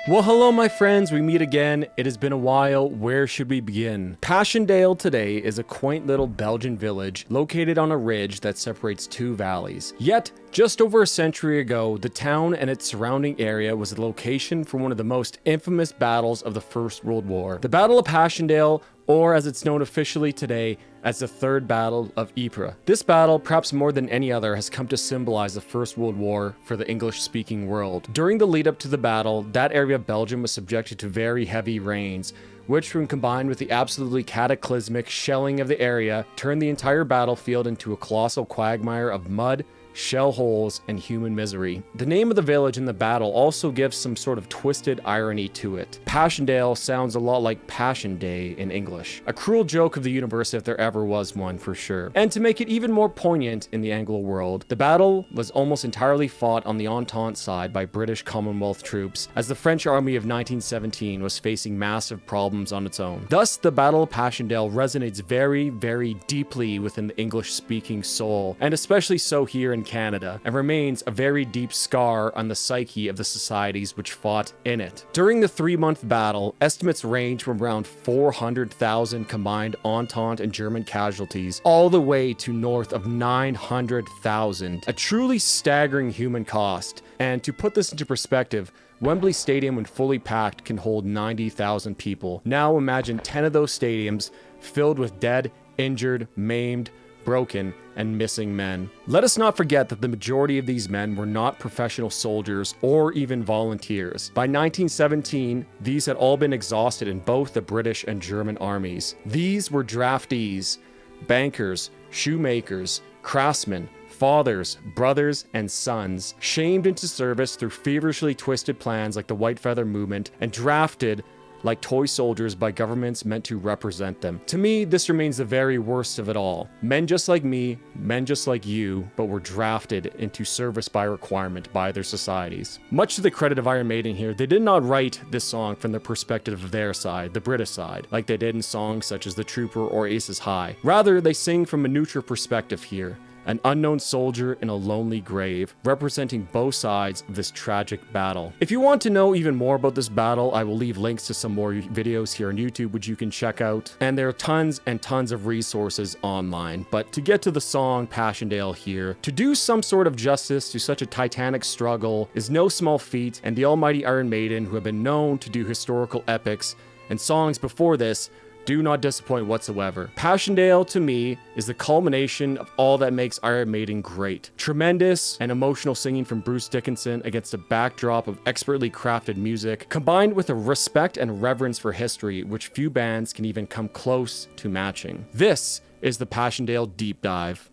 Well, hello, my friends. We meet again. It has been a while. Where should we begin? Paschendale today is a quaint little Belgian village located on a ridge that separates two valleys. Yet, just over a century ago, the town and its surrounding area was the location for one of the most infamous battles of the First World War. The Battle of Paschendale, or as it's known officially today, as the Third Battle of Ypres. This battle, perhaps more than any other, has come to symbolize the First World War for the English-speaking world. During the lead up to the battle, that area of Belgium was subjected to very heavy rains, which, when combined with the absolutely cataclysmic shelling of the area, turned the entire battlefield into a colossal quagmire of mud, shell holes, and human misery. The name of the village in the battle also gives some sort of twisted irony to it. Paschendale sounds a lot like Passion Day in English. A cruel joke of the universe if there ever was one, for sure. And to make it even more poignant in the Anglo world, the battle was almost entirely fought on the Entente side by British Commonwealth troops, as the French army of 1917 was facing massive problems on its own. Thus, the Battle of Paschendale resonates very, very deeply within the English-speaking soul, and especially so here in Canada, and remains a very deep scar on the psyche of the societies which fought in it. During the 3-month battle, estimates range from around 400,000 combined Entente and German casualties, all the way to north of 900,000. A truly staggering human cost. And to put this into perspective, Wembley Stadium, when fully packed, can hold 90,000 people. Now imagine 10 of those stadiums filled with dead, injured, maimed, broken, and missing men. Let us not forget that the majority of these men were not professional soldiers or even volunteers. By 1917, these had all been exhausted in both the British and German armies. These were draftees, bankers, shoemakers, craftsmen, fathers, brothers, and sons, shamed into service through feverishly twisted plans like the White Feather Movement, and drafted like toy soldiers by governments meant to represent them. To me, this remains the very worst of it all. Men just like me, men just like you, but were drafted into service by requirement by their societies. Much to the credit of Iron Maiden here, they did not write this song from the perspective of their side, the British side, like they did in songs such as The Trooper or Aces High. Rather, they sing from a neutral perspective here. An unknown soldier in a lonely grave, representing both sides of this tragic battle. If you want to know even more about this battle, I will leave links to some more videos here on YouTube which you can check out, and there are tons and tons of resources online. But to get to the song Paschendale here, to do some sort of justice to such a titanic struggle is no small feat, and the almighty Iron Maiden, who have been known to do historical epics and songs before this, do not disappoint whatsoever. Paschendale, to me, is the culmination of all that makes Iron Maiden great. Tremendous and emotional singing from Bruce Dickinson against a backdrop of expertly crafted music, combined with a respect and reverence for history which few bands can even come close to matching. This is the Paschendale Deep Dive.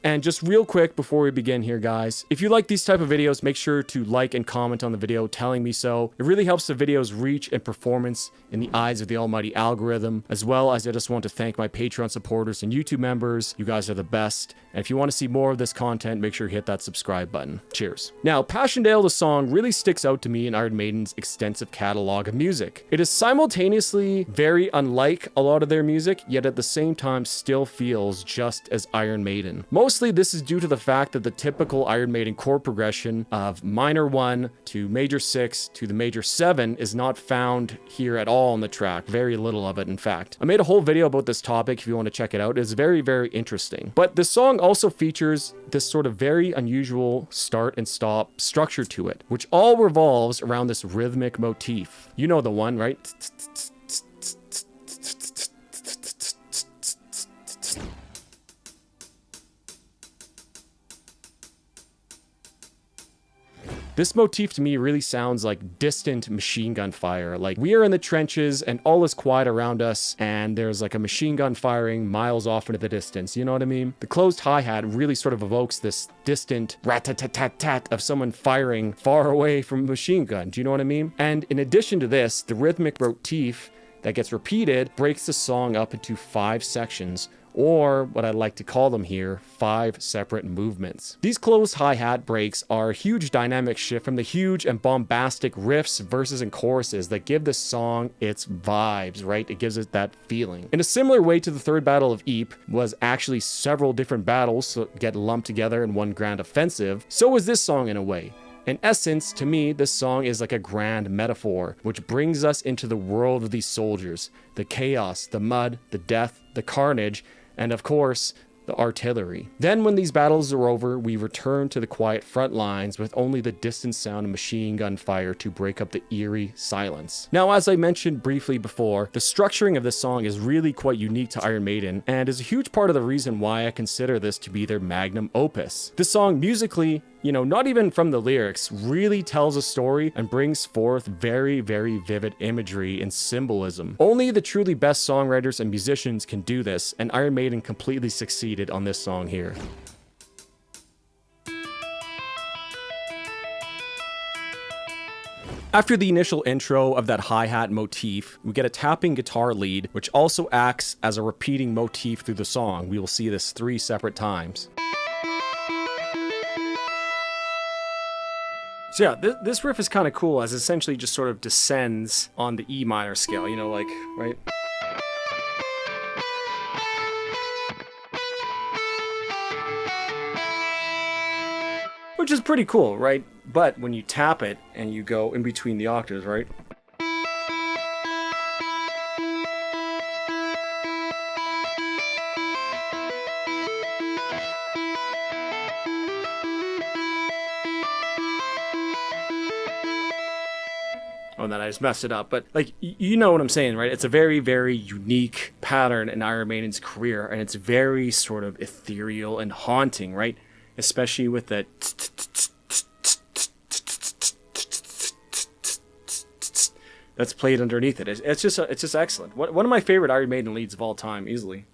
And just real quick before we begin here, guys, if you like these type of videos, make sure to like and comment on the video telling me so. It really helps the video's reach and performance in the eyes of the almighty algorithm, as well as I just want to thank my Patreon supporters and YouTube members. You guys are the best. And if you want to see more of this content, make sure you hit that subscribe button. Cheers. Now, Paschendale, the song, really sticks out to me in Iron Maiden's extensive catalog of music. It is simultaneously very unlike a lot of their music, yet at the same time still feels just as Iron Maiden. Mostly this is due to the fact that the typical Iron Maiden chord progression of minor 1 to major 6 to the major 7 is not found here at all on the track. Very little of it, in fact. I made a whole video about this topic if you want to check it out. It's very, very interesting. But the song also features this sort of very unusual start and stop structure to it, which all revolves around this rhythmic motif. You know the one, right? This motif to me really sounds like distant machine gun fire. Like we are in the trenches and all is quiet around us and there's like a machine gun firing miles off into the distance. You know what I mean? The closed hi-hat really sort of evokes this distant rat-tat-tat-tat of someone firing far away from a machine gun. Do you know what I mean? And in addition to this, the rhythmic motif that gets repeated breaks the song up into 5 sections, or what I like to call them here, 5 separate movements. These closed hi-hat breaks are a huge dynamic shift from the huge and bombastic riffs, verses, and choruses that give this song its vibes, right? It gives it that feeling. In a similar way to the Third Battle of Ypres was actually several different battles so get lumped together in one grand offensive, so is this song in a way. In essence, to me, this song is like a grand metaphor, which brings us into the world of these soldiers, the chaos, the mud, the death, the carnage, and of course, the artillery. Then when these battles are over, we return to the quiet front lines with only the distant sound of machine gun fire to break up the eerie silence. Now, as I mentioned briefly before, the structuring of this song is really quite unique to Iron Maiden and is a huge part of the reason why I consider this to be their magnum opus. This song musically, not even from the lyrics, really tells a story and brings forth very, very vivid imagery and symbolism. Only the truly best songwriters and musicians can do this, and Iron Maiden completely succeeded on this song here. After the initial intro of that hi-hat motif, we get a tapping guitar lead, which also acts as a repeating motif through the song. We will see this 3 separate times. So yeah, this riff is kind of cool as it essentially just sort of descends on the E minor scale, right? Which is pretty cool, right? But when you tap it and you go in between the octaves, right? Oh, and then I just messed it up. But, you know what I'm saying, right? It's a very, very unique pattern in Iron Maiden's career, and it's very sort of ethereal and haunting, right? Especially with the that's played underneath it. It's just excellent. One of my favorite Iron Maiden leads of all time, easily.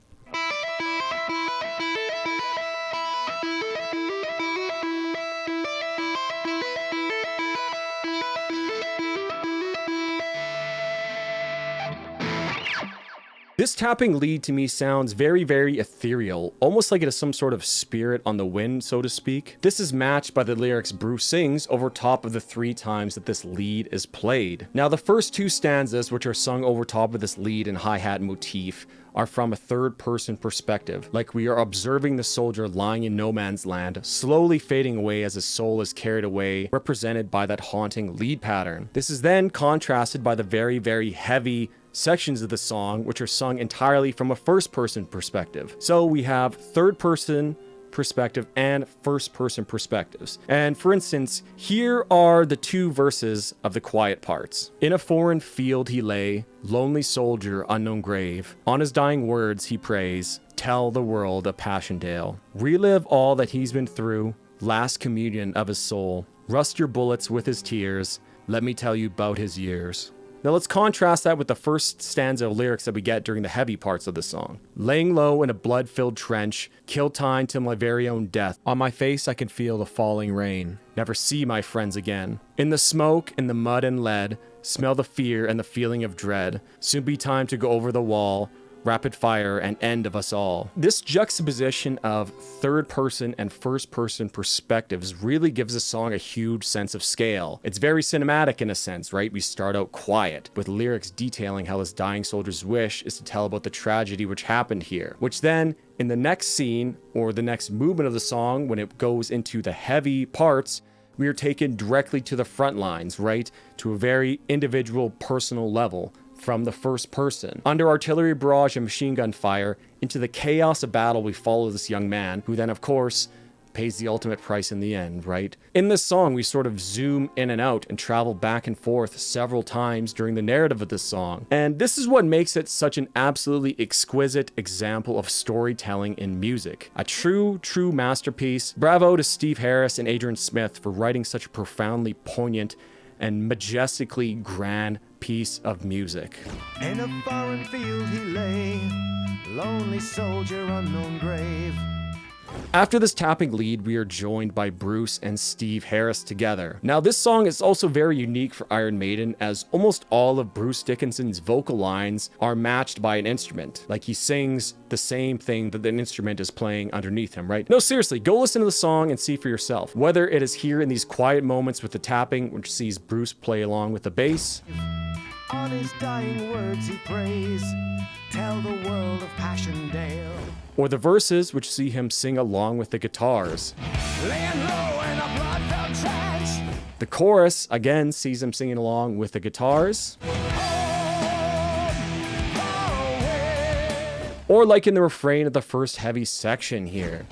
This tapping lead to me sounds very, very ethereal, almost like it is some sort of spirit on the wind, so to speak. This is matched by the lyrics Bruce sings over top of the 3 times that this lead is played. Now, the first 2 stanzas, which are sung over top of this lead and hi-hat motif, are from a third-person perspective, like we are observing the soldier lying in no man's land, slowly fading away as his soul is carried away, represented by that haunting lead pattern. This is then contrasted by the very, very heavy sections of the song, which are sung entirely from a first-person perspective. So we have third-person perspective and first-person perspectives. And for instance, here are the 2 verses of the quiet parts. In a foreign field he lay, lonely soldier, unknown grave. On his dying words he prays, tell the world of Paschendale. Relive all that he's been through, last communion of his soul. Rust your bullets with his tears, let me tell you about his years. Now let's contrast that with the first stanza of lyrics that we get during the heavy parts of the song. Laying low in a blood-filled trench, kill time till my very own death. On my face I can feel the falling rain. Never see my friends again. In the smoke, in the mud and lead, smell the fear and the feeling of dread. Soon be time to go over the wall. Rapid fire and end of us all. This juxtaposition of third person and first person perspectives really gives the song a huge sense of scale. It's very cinematic in a sense, right? We start out quiet, with lyrics detailing how this dying soldier's wish is to tell about the tragedy which happened here, which then, in the next scene, or the next movement of the song, when it goes into the heavy parts, we are taken directly to the front lines, right? To a very individual, personal level. From the first person. Under artillery barrage and machine gun fire, into the chaos of battle, we follow this young man, who then, of course, pays the ultimate price in the end, right? In this song, we sort of zoom in and out and travel back and forth several times during the narrative of this song. And this is what makes it such an absolutely exquisite example of storytelling in music. A true masterpiece. Bravo to Steve Harris and Adrian Smith for writing such a profoundly poignant and majestically grand piece of music. In a foreign field he lay, lonely soldier, unknown grave. After this tapping lead, we are joined by Bruce and Steve Harris together. Now, this song is also very unique for Iron Maiden, as almost all of Bruce Dickinson's vocal lines are matched by an instrument. Like, he sings the same thing that an instrument is playing underneath him, right? No, seriously, go listen to the song and see for yourself. Whether it is here in these quiet moments with the tapping, which sees Bruce play along with the bass, on his dying words he prays, tell the world of Paschendale. Or the verses, which see him sing along with the guitars. Laying low in a blood-filled trench, The chorus, again, sees him singing along with the guitars. Or like in the refrain of the first heavy section here.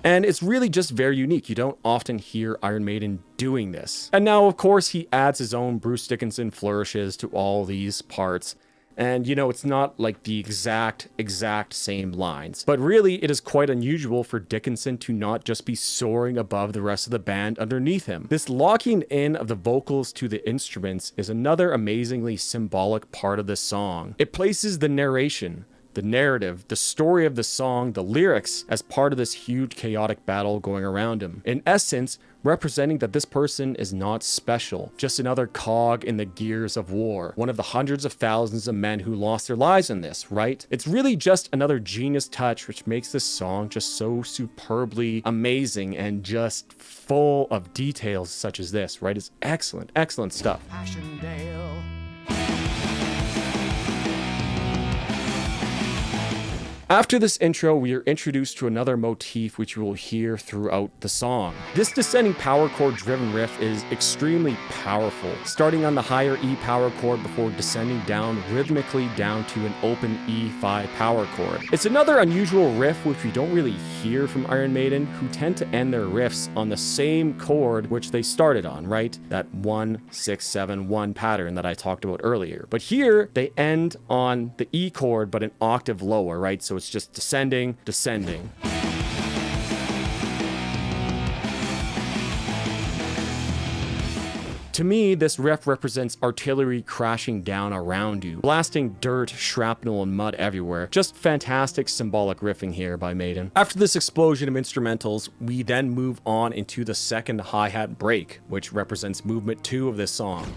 And it's really just very unique. You don't often hear Iron Maiden doing this. And now, of course, he adds his own Bruce Dickinson flourishes to all these parts. And, you know, it's not like the exact same lines. But really, it is quite unusual for Dickinson to not just be soaring above the rest of the band underneath him. This locking in of the vocals to the instruments is another amazingly symbolic part of this song. It places the narration, the narrative, the story of the song, the lyrics as part of this huge chaotic battle going around him. In essence, representing that this person is not special, just another cog in the gears of war, one of the hundreds of thousands of men who lost their lives in this, right? It's really just another genius touch which makes this song just so superbly amazing and just full of details such as this, right? It's excellent, excellent stuff. Paschendale. After this intro, we are introduced to another motif which you will hear throughout the song. This descending power chord driven riff is extremely powerful, starting on the higher E power chord before descending down rhythmically down to an open E5 power chord. It's another unusual riff which we don't really hear from Iron Maiden, who tend to end their riffs on the same chord which they started on, right? That 1-6-7-1 pattern that I talked about earlier. But here, they end on the E chord but an octave lower, right? So it's just descending, descending. To me, this riff represents artillery crashing down around you, blasting dirt, shrapnel, and mud everywhere. Just fantastic symbolic riffing here by Maiden. After this explosion of instrumentals, we then move on into the second hi-hat break, which represents movement 2 of this song.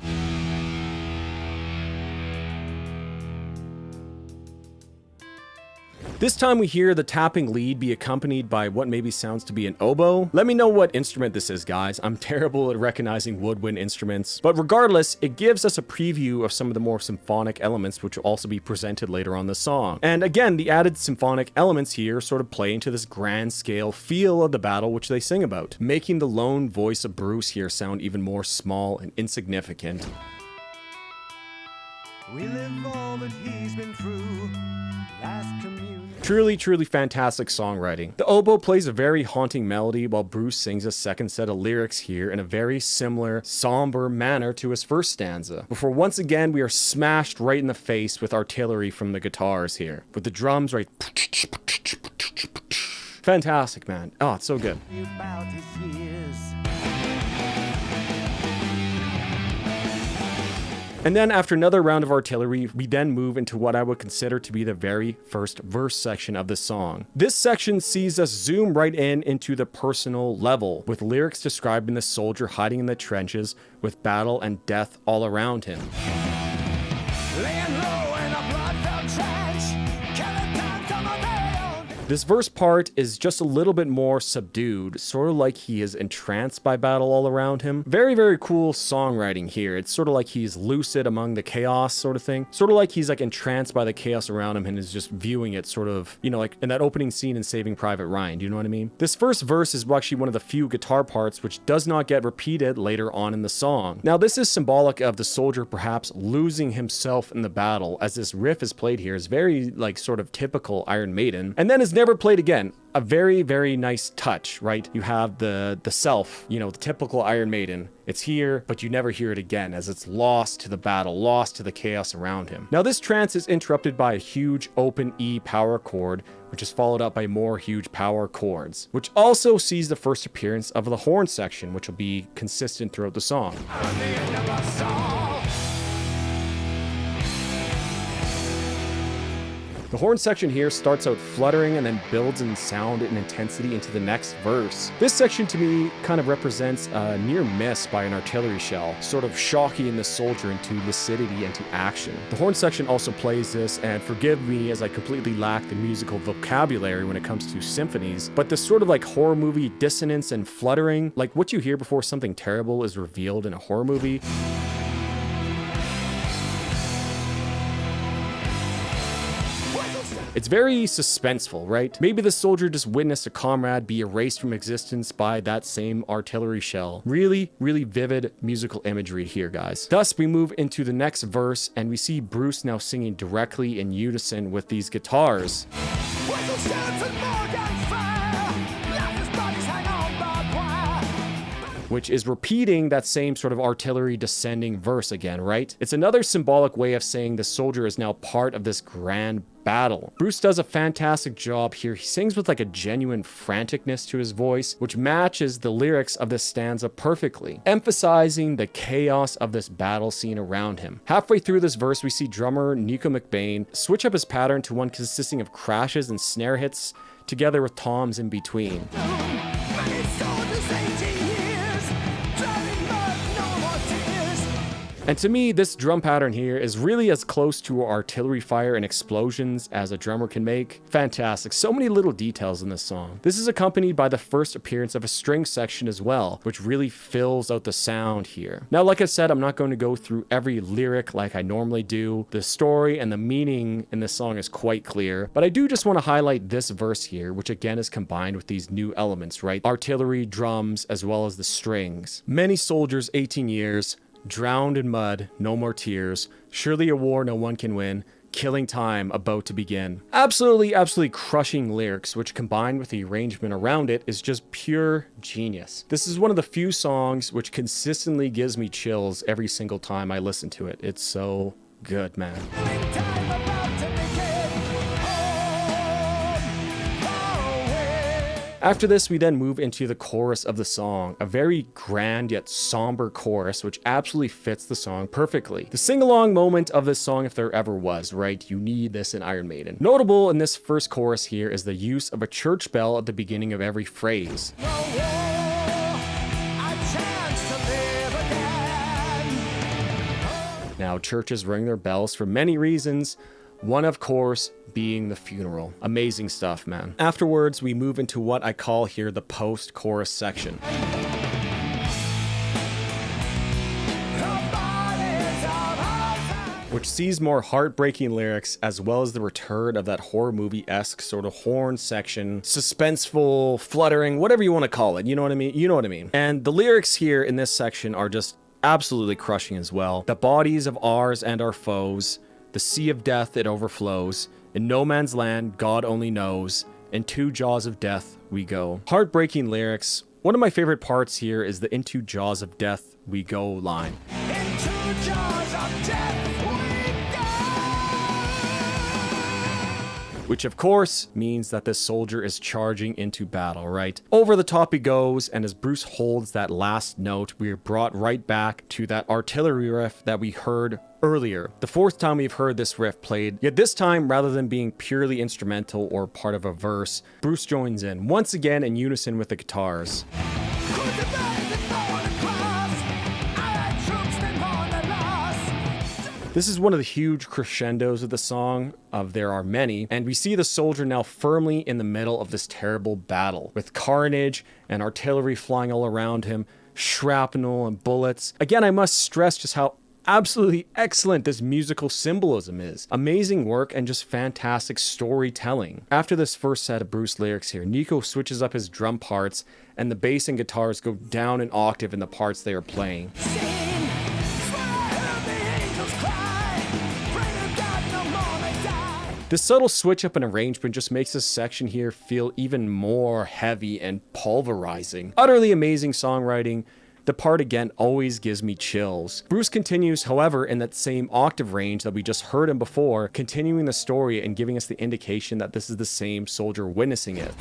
This time we hear the tapping lead be accompanied by what maybe sounds to be an oboe. Let me know what instrument this is, guys. I'm terrible at recognizing woodwind instruments. But regardless, it gives us a preview of some of the more symphonic elements which will also be presented later on the song. And again, the added symphonic elements here sort of play into this grand scale feel of the battle which they sing about, making the lone voice of Bruce here sound even more small and insignificant. We live all that he's been through. Last communion. Truly fantastic songwriting. The oboe plays a very haunting melody while Bruce sings a second set of lyrics here in a very similar, somber manner to his first stanza, before once again we are smashed right in the face with artillery from the guitars here, with the drums right. Fantastic, man. Oh, it's so good. About his years. And then after another round of artillery, we then move into what I would consider to be the very first verse section of the song. This section sees us zoom right into the personal level, with lyrics describing the soldier hiding in the trenches with battle and death all around him. Laying low in a blood-filled trench, killing times on my veil. This verse part is just a little bit more subdued, sort of like he is entranced by battle all around him. Very cool songwriting here. It's sort of like he's lucid among the chaos sort of thing. Sort of like he's like entranced by the chaos around him and is just viewing it sort of, you know, like in that opening scene in Saving Private Ryan. Do you know what I mean? This first verse is actually one of the few guitar parts which does not get repeated later on in the song. Now this is symbolic of the soldier perhaps losing himself in the battle, as this riff is played here is very like sort of typical Iron Maiden, and then is never played again. A very nice touch, right? You have the self, you know, the typical Iron Maiden. It's here, but you never hear it again as it's lost to the battle, lost to the chaos around him. Now this trance is interrupted by a huge open E power chord, which is followed up by more huge power chords, which also sees the first appearance of the horn section, which will be consistent throughout the song. On the end of a song. The horn section here starts out fluttering and then builds in sound and intensity into the next verse. This section to me kind of represents a near miss by an artillery shell, sort of shocking the soldier into lucidity and to action. The horn section also plays this, and forgive me as I completely lack the musical vocabulary when it comes to symphonies, but this sort of like horror movie dissonance and fluttering, like what you hear before something terrible is revealed in a horror movie. It's very suspenseful, right? Maybe the soldier just witnessed a comrade be erased from existence by that same artillery shell. Really, really vivid musical imagery here, guys. Thus, we move into the next verse and we see Bruce now singing directly in unison with these guitars. Which is repeating that same sort of artillery descending verse again, right? It's another symbolic way of saying the soldier is now part of this grand battle. Bruce does a fantastic job here. He sings with like a genuine franticness to his voice, which matches the lyrics of this stanza perfectly, emphasizing the chaos of this battle scene around him. Halfway through this verse, we see drummer Nico McBain switch up his pattern to one consisting of crashes and snare hits together with toms in between. And to me, this drum pattern here is really as close to artillery fire and explosions as a drummer can make. Fantastic. So many little details in this song. This is accompanied by the first appearance of a string section as well, which really fills out the sound here. Now, like I said, I'm not going to go through every lyric like I normally do. The story and the meaning in this song is quite clear, but I do just want to highlight this verse here, which again is combined with these new elements, right? Artillery, drums, as well as the strings. Many soldiers, 18 years, drowned in mud, no more tears, surely a war no one can win, killing time about to begin. Absolutely crushing lyrics, which combined with the arrangement around it is just pure genius. This is one of the few songs which consistently gives me chills every single time I listen to it. It's so good, man. After this, we then move into the chorus of the song, a very grand yet somber chorus, which absolutely fits the song perfectly. The sing-along moment of this song, if there ever was, right? You need this in Iron Maiden. Notable in this first chorus here is the use of a church bell at the beginning of every phrase. Now, churches ring their bells for many reasons. One, of course, being the funeral. Amazing stuff, man. Afterwards, we move into what I call here the post-chorus section, which sees more heartbreaking lyrics as well as the return of that horror movie-esque sort of horn section, suspenseful, fluttering, whatever you want to call it. You know what I mean? You know what I mean. And the lyrics here in this section are just absolutely crushing as well. The bodies of ours and our foes, the sea of death it overflows. In no man's land, God only knows. In two jaws of death we go. Heartbreaking lyrics. One of my favorite parts here is the "into jaws of death we go" line. Into jaws of death we go. Which of course means that this soldier is charging into battle, right? Over the top he goes, and as Bruce holds that last note, we are brought right back to that artillery riff that we heard earlier. The fourth time we've heard this riff played, yet this time, rather than being purely instrumental or part of a verse, Bruce joins in, once again in unison with the guitars. This is one of the huge crescendos of the song, of there are many, and we see the soldier now firmly in the middle of this terrible battle, with carnage and artillery flying all around him, shrapnel and bullets. Again, I must stress just how absolutely excellent this musical symbolism is. Amazing work and just fantastic storytelling. After this first set of Bruce lyrics here, Nico switches up his drum parts, and the bass and guitars go down an octave in the parts they are playing. This subtle switch up in arrangement just makes this section here feel even more heavy and pulverizing. Utterly amazing songwriting. The part again always gives me chills. Bruce continues, however, in that same octave range that we just heard him before, continuing the story and giving us the indication that this is the same soldier witnessing it.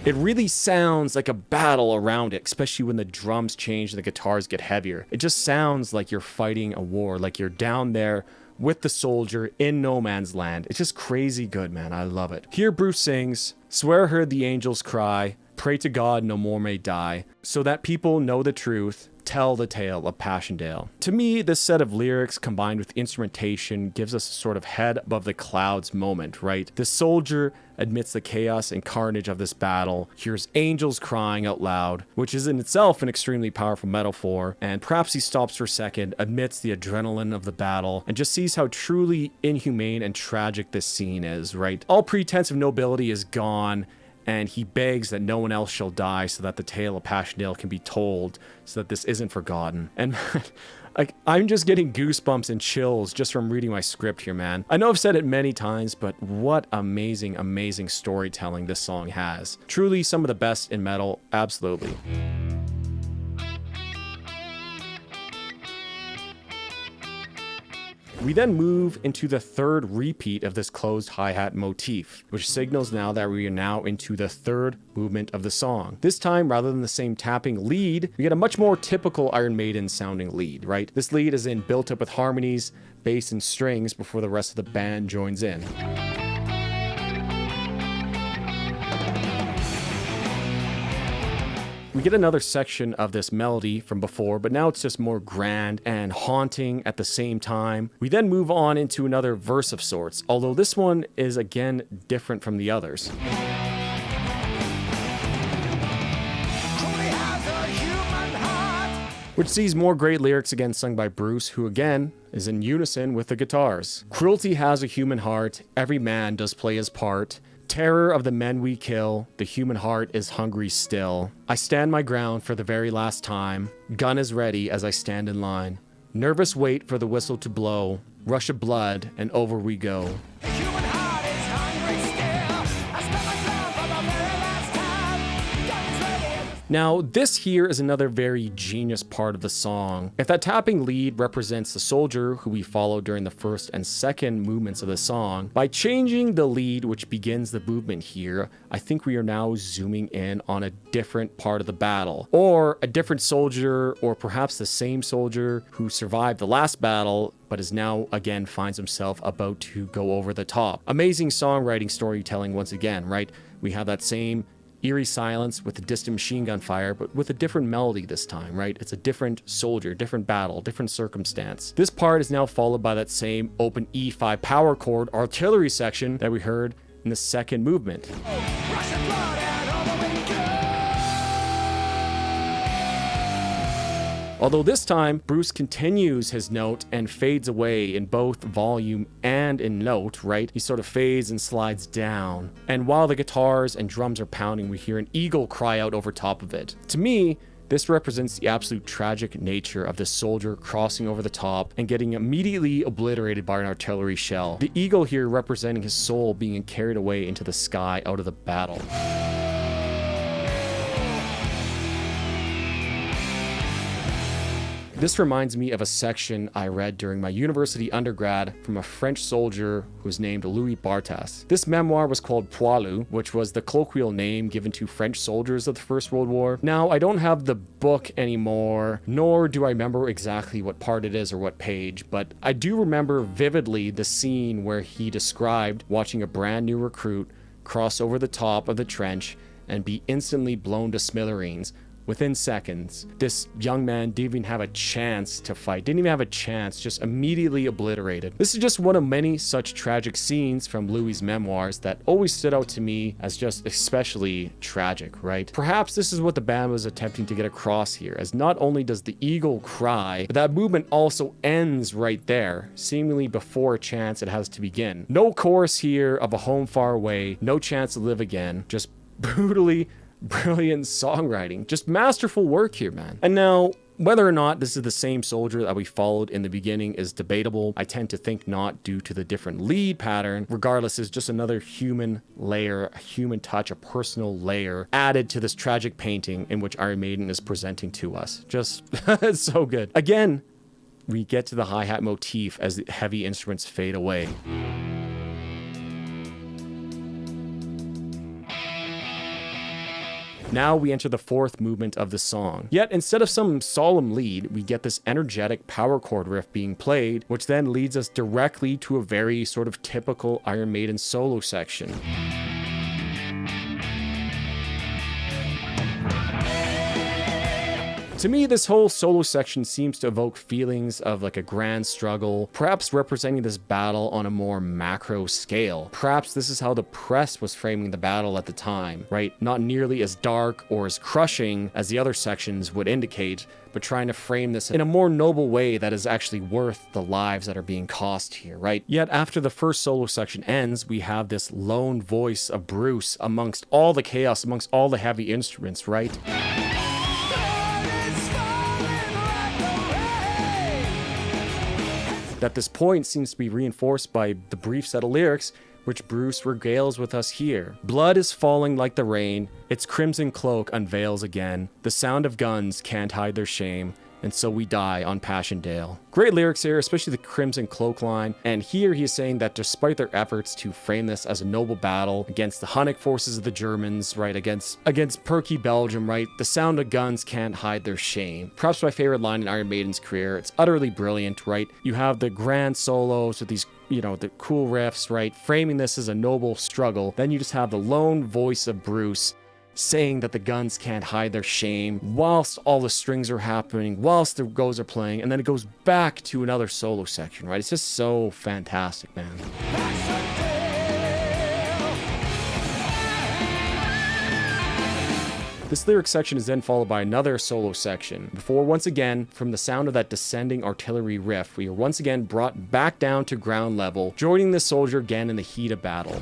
It really sounds like a battle around it, especially when the drums change and the guitars get heavier. It just sounds like you're fighting a war, like you're down there with the soldier in no man's land. It's just crazy good, man. I love it. Here Bruce sings, "Swear heard the angels cry, pray to God no more may die, so that people know the truth, tell the tale of Paschendale. To me, this set of lyrics combined with instrumentation gives us a sort of head above the clouds moment, right? The soldier, amidst the chaos and carnage of this battle, hears angels crying out loud, which is in itself an extremely powerful metaphor, and perhaps he stops for a second amidst the adrenaline of the battle and just sees how truly inhumane and tragic this scene is, right? All pretense of nobility is gone, and he begs that no one else shall die so that the tale of Paschendale can be told, so that this isn't forgotten. And like, I'm just getting goosebumps and chills just from reading my script here, man. I know I've said it many times, but what amazing, amazing storytelling this song has. Truly some of the best in metal, absolutely. We then move into the third repeat of this closed hi-hat motif, which signals now that we are now into the third movement of the song. This time, rather than the same tapping lead, we get a much more typical Iron Maiden sounding lead, right? This lead is in built up with harmonies, bass, and strings before the rest of the band joins in. We get another section of this melody from before, but now it's just more grand and haunting at the same time. We then move on into another verse of sorts, although this one is again different from the others. Truly has a human heart. Which sees more great lyrics again sung by Bruce, who again is in unison with the guitars. Cruelty has a human heart, every man does play his part. Terror of the men we kill, the human heart is hungry still. I stand my ground for the very last time. Gun is ready as I stand in line. Nervous wait for the whistle to blow. Rush of blood and over we go. The human heart is hungry still. I stand my ground for the very last time. Gun is ready. Now, this here is another very genius part of the song. If that tapping lead represents the soldier who we follow during the first and second movements of the song, by changing the lead which begins the movement here, I think we are now zooming in on a different part of the battle, or a different soldier, or perhaps the same soldier who survived the last battle but is now again finds himself about to go over the top. Amazing songwriting, storytelling once again, right? We have that same eerie silence with a distant machine gun fire, but with a different melody this time, right? It's a different soldier, different battle, different circumstance. This part is now followed by that same open E5 power chord artillery section that we heard in the second movement. Rush of blood and over we go. Although this time, Bruce continues his note and fades away in both volume and in note, right? He sort of fades and slides down. And while the guitars and drums are pounding, we hear an eagle cry out over top of it. To me, this represents the absolute tragic nature of this soldier crossing over the top and getting immediately obliterated by an artillery shell. The eagle here representing his soul being carried away into the sky out of the battle. This reminds me of a section I read during my university undergrad from a French soldier who was named Louis Bartas. This memoir was called Poilu, which was the colloquial name given to French soldiers of the First World War. Now, I don't have the book anymore, nor do I remember exactly what part it is or what page, but I do remember vividly the scene where he described watching a brand new recruit cross over the top of the trench and be instantly blown to smithereens. Within seconds, this young man didn't even have a chance to fight, didn't even have a chance, just immediately obliterated. This is just one of many such tragic scenes from Louis' memoirs that always stood out to me as just especially tragic, right? Perhaps this is what the band was attempting to get across here, as not only does the eagle cry, but that movement also ends right there, seemingly before a chance it has to begin. No chorus here of a home far away, no chance to live again, just brutally brilliant songwriting. Just masterful work here, man. And now, whether or not this is the same soldier that we followed in the beginning is debatable. I tend to think not, due to the different lead pattern. Regardless, it's just another human layer, a human touch, a personal layer added to this tragic painting in which Iron Maiden is presenting to us. Just, it's so good. Again, we get to the hi-hat motif as the heavy instruments fade away. Now we enter the fourth movement of the song. Yet instead of some solemn lead, we get this energetic power chord riff being played, which then leads us directly to a very sort of typical Iron Maiden solo section. To me, this whole solo section seems to evoke feelings of like a grand struggle, perhaps representing this battle on a more macro scale. Perhaps this is how the press was framing the battle at the time, right? Not nearly as dark or as crushing as the other sections would indicate, but trying to frame this in a more noble way that is actually worth the lives that are being cost here, right? Yet after the first solo section ends, we have this lone voice of Bruce amongst all the chaos, amongst all the heavy instruments, right? At this point seems to be reinforced by the brief set of lyrics which Bruce regales with us here. Blood is falling like the rain, its crimson cloak unveils again, the sound of guns can't hide their shame, and so we die on Paschendale. Great lyrics here, especially the crimson cloak line, and here he is saying that despite their efforts to frame this as a noble battle against the Hunnic forces of the Germans, right, against perky Belgium, right, the sound of guns can't hide their shame. Perhaps my favorite line in Iron Maiden's career. It's utterly brilliant, right? You have the grand solos with these, you know, the cool riffs, right, framing this as a noble struggle. Then you just have the lone voice of Bruce saying that the guns can't hide their shame whilst all the strings are happening, whilst the goes are playing, and then it goes back to another solo section, right? It's just so fantastic, man. This lyric section is then followed by another solo section, before once again, from the sound of that descending artillery riff, we are once again brought back down to ground level, joining the soldier again in the heat of battle.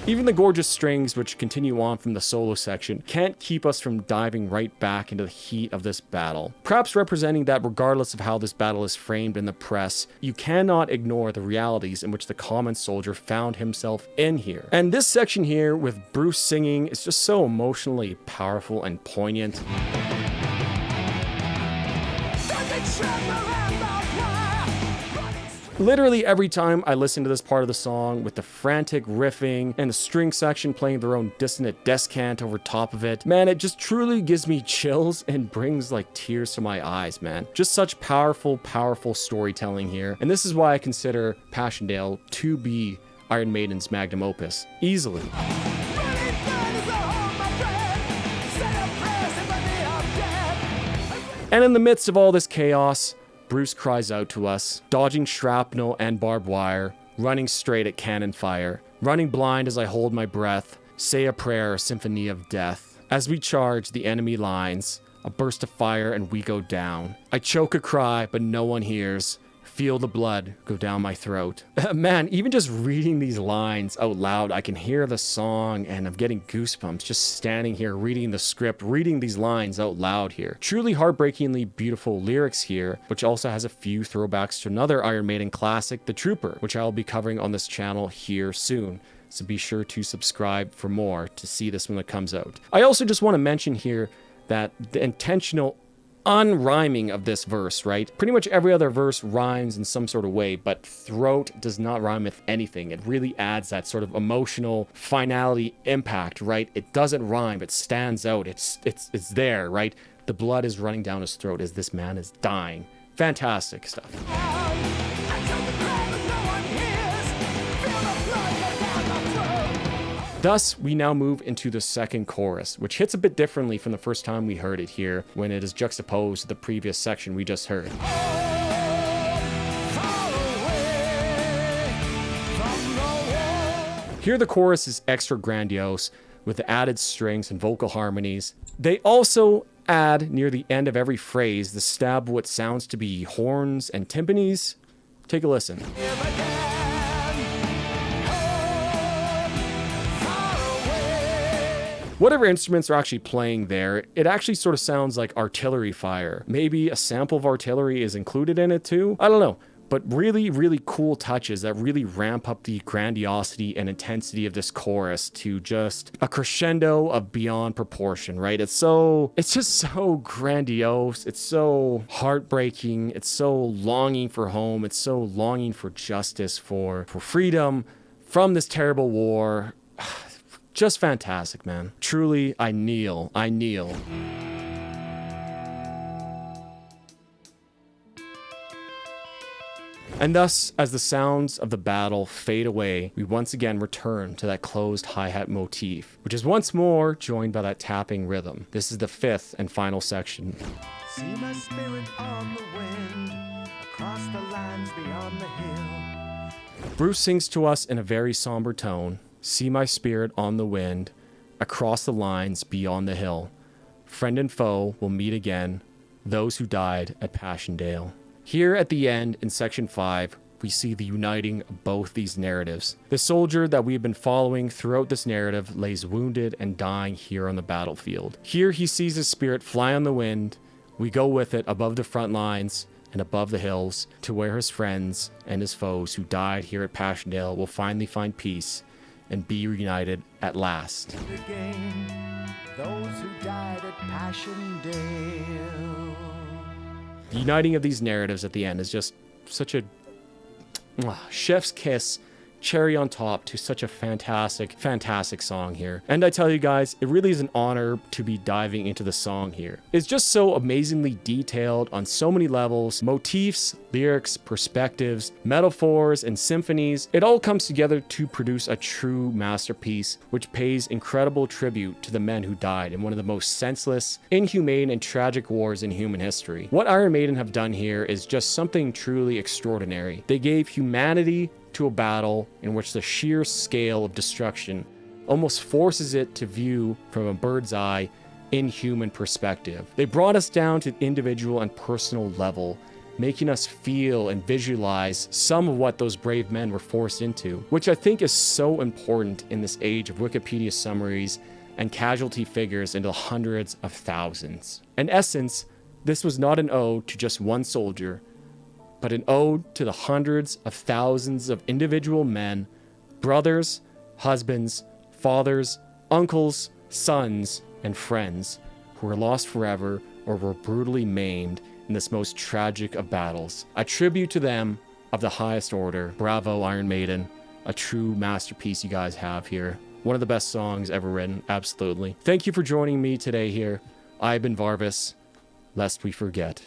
Even the gorgeous strings, which continue on from the solo section, can't keep us from diving right back into the heat of this battle. Perhaps representing that regardless of how this battle is framed in the press, you cannot ignore the realities in which the common soldier found himself in here. And this section here, with Bruce singing, is just so emotionally powerful and poignant. Literally every time I listen to this part of the song with the frantic riffing and the string section playing their own dissonant descant over top of it, man, it just truly gives me chills and brings like tears to my eyes, man. Just such powerful, powerful storytelling here. And this is why I consider Paschendale to be Iron Maiden's magnum opus. Easily. And in the midst of all this chaos, Bruce cries out to us, dodging shrapnel and barbed wire, running straight at cannon fire, running blind as I hold my breath, say a prayer, a symphony of death. As we charge the enemy lines, a burst of fire and we go down. I choke a cry, but no one hears. Feel the blood go down my throat. Man, even just reading these lines out loud, I can hear the song and I'm getting goosebumps just standing here reading the script, reading these lines out loud here. Truly heartbreakingly beautiful lyrics here, which also has a few throwbacks to another Iron Maiden classic, The Trooper, which I'll be covering on this channel here soon. So be sure to subscribe for more to see this when it comes out. I also just want to mention here that the intentional unrhyming of this verse, right? Pretty much every other verse rhymes in some sort of way, but throat does not rhyme with anything. It really adds that sort of emotional finality impact, right? It doesn't rhyme, it stands out, it's there, right? The blood is running down his throat as this man is dying. Fantastic stuff. Thus, we now move into the second chorus, which hits a bit differently from the first time we heard it here, when it is juxtaposed to the previous section we just heard. Here the chorus is extra grandiose, with the added strings and vocal harmonies. They also add, near the end of every phrase, the stab of what sounds to be horns and timpanis. Take a listen. Whatever instruments are actually playing there, it actually sort of sounds like artillery fire. Maybe a sample of artillery is included in it too? I don't know. But really, really cool touches that really ramp up the grandiosity and intensity of this chorus to just a crescendo of beyond proportion, right? It's just so grandiose. It's so heartbreaking. It's so longing for home. It's so longing for justice, for freedom from this terrible war. Just fantastic, man. Truly, I kneel. I kneel. And thus, as the sounds of the battle fade away, we once again return to that closed hi-hat motif, which is once more joined by that tapping rhythm. This is the fifth and final section. See my spirit on the wind, across the lines beyond the hill. Bruce sings to us in a very somber tone, "See my spirit on the wind, across the lines beyond the hill. Friend and foe will meet again, those who died at Paschendale." Here at the end in section 5, we see the uniting of both these narratives. The soldier that we have been following throughout this narrative lays wounded and dying here on the battlefield. Here he sees his spirit fly on the wind. We go with it above the front lines and above the hills to where his friends and his foes who died here at Paschendale will finally find peace and be reunited at last. Again, those who died at Paschendale. The uniting of these narratives at the end is just such a chef's kiss, cherry on top to such a fantastic, fantastic song here. And I tell you guys, it really is an honor to be diving into the song here. It's just so amazingly detailed on so many levels, motifs, lyrics, perspectives, metaphors, and symphonies. It all comes together to produce a true masterpiece, which pays incredible tribute to the men who died in one of the most senseless, inhumane, and tragic wars in human history. What Iron Maiden have done here is just something truly extraordinary. They gave humanity to a battle in which the sheer scale of destruction almost forces it to view from a bird's eye, inhuman perspective. They brought us down to the individual and personal level, making us feel and visualize some of what those brave men were forced into, which I think is so important in this age of Wikipedia summaries and casualty figures into the hundreds of thousands. In essence, this was not an ode to just one soldier, but an ode to the hundreds of thousands of individual men, brothers, husbands, fathers, uncles, sons, and friends who were lost forever or were brutally maimed in this most tragic of battles. A tribute to them of the highest order. Bravo, Iron Maiden. A true masterpiece you guys have here. One of the best songs ever written, absolutely. Thank you for joining me today here. I've been Varvis, lest we forget.